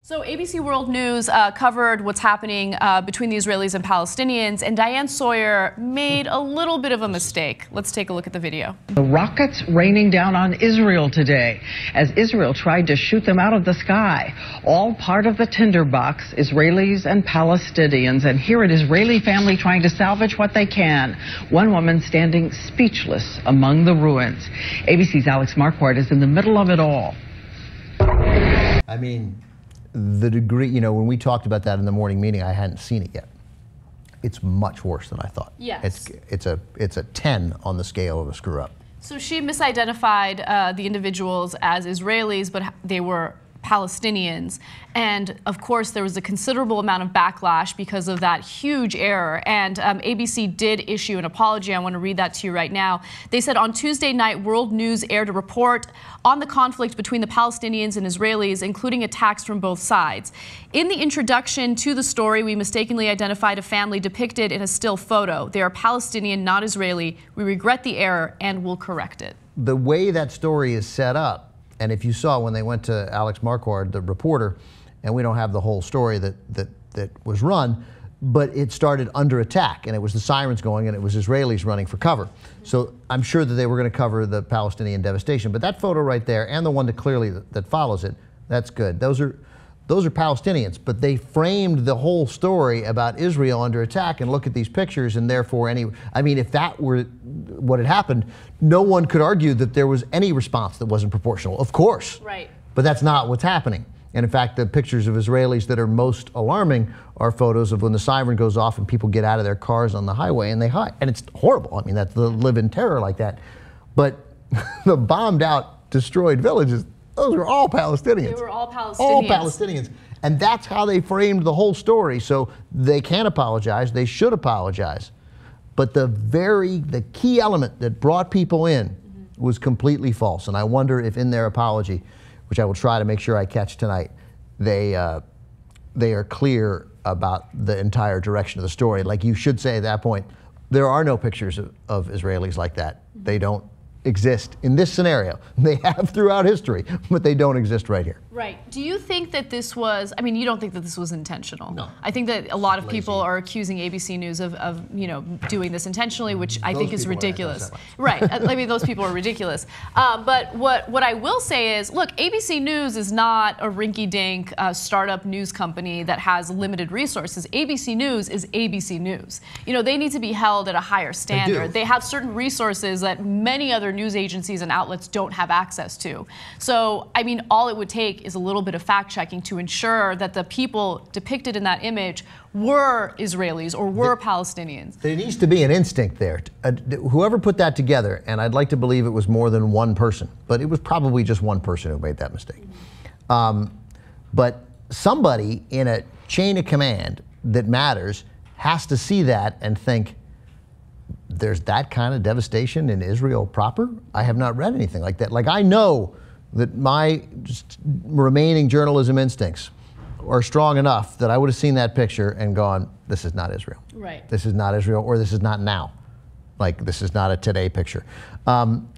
So ABC World News covered what's happening between the Israelis and Palestinians, and Diane Sawyer made a little bit of a mistake. Let's take a look at the video. The rockets raining down on Israel today as Israel tried to shoot them out of the sky. All part of the tinderbox, Israelis and Palestinians. And here an Israeli family trying to salvage what they can. One woman standing speechless among the ruins. ABC's Alex Marquardt is in the middle of it all. I mean, the degree, you know, when we talked about that in the morning meeting, I hadn't seen it yet. It's much worse than I thought. Yes. It's a 10 on the scale of a screw up. So she misidentified the individuals as Israelis, but they were Palestinians. And of course, there was a considerable amount of backlash because of that huge error. And ABC did issue an apology. I want to read that to you right now. They said on Tuesday night, World News aired a report on the conflict between the Palestinians and Israelis, including attacks from both sides. In the introduction to the story, we mistakenly identified a family depicted in a still photo. They are Palestinian, not Israeli. We regret the error and will correct it. The way that story is set up, and if you saw when they went to Alex Marquardt, the reporter, and we don't have the whole story that was run, but it started under attack, and it was the sirens going, and it was Israelis running for cover. So I'm sure that they were going to cover the Palestinian devastation. But that photo right there, and the one that clearly that follows it, that's good. Those are Palestinians, but they framed the whole story about Israel under attack, and look at these pictures, and therefore I mean, if that were what had happened, no one could argue that there was any response that wasn't proportional, of course. Right. But that's not what's happening. And in fact, the pictures of Israelis that are most alarming are photos of when the siren goes off and people get out of their cars on the highway and they hide. And it's horrible. I mean, that's the live in terror like that. But the bombed out, destroyed villages, those are all Palestinians. They were all Palestinians. All Palestinians. And that's how they framed the whole story. So they can apologize. They should apologize. But the key element that brought people in was completely false. And I wonder if in their apology, which I will try to make sure I catch tonight, they are clear about the entire direction of the story. Like you should say at that point, there are no pictures of Israelis like that. They don't exist in this scenario. They have throughout history, but they don't exist right here. Right. Do you think that this was, I mean, you don't think that this was intentional? No. I think that a lot of people are accusing ABC News of you know, doing this intentionally, which I think is ridiculous. Right. I mean, those people are ridiculous. But what I will say is, look, ABC News is not a rinky-dink startup news company that has limited resources. ABC News is ABC News. You know, they need to be held at a higher standard. They have certain resources that many other news agencies and outlets don't have access to. So, I mean, all it would take is a little bit of fact-checking to ensure that the people depicted in that image were Israelis or were Palestinians. There needs to be an instinct there. Whoever put that together, and I'd like to believe it was more than one person, but it was probably just one person who made that mistake. But somebody in a chain of command that matters has to see that and think, there's that kind of devastation in Israel proper? I have not read anything like that. Like, I know that my remaining journalism instincts are strong enough that I would have seen that picture and gone, this is not Israel. Right. This is not Israel, or this is not now. Like, this is not a today picture.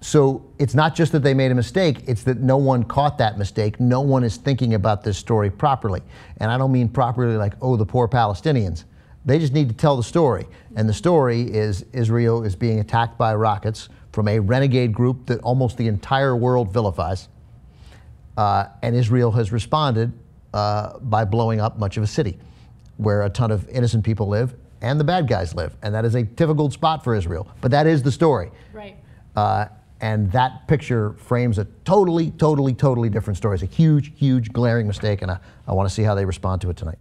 So it's not just that they made a mistake, it's that no one caught that mistake. No one is thinking about this story properly. And I don't mean properly like, oh, the poor Palestinians. They just need to tell the story. And the story is Israel is being attacked by rockets from a renegade group that almost the entire world vilifies. And Israel has responded by blowing up much of a city where a ton of innocent people live and the bad guys live. And that is a difficult spot for Israel. But that is the story. Right. And that picture frames a totally different story. It's a huge, huge glaring mistake. And I want to see how they respond to it tonight.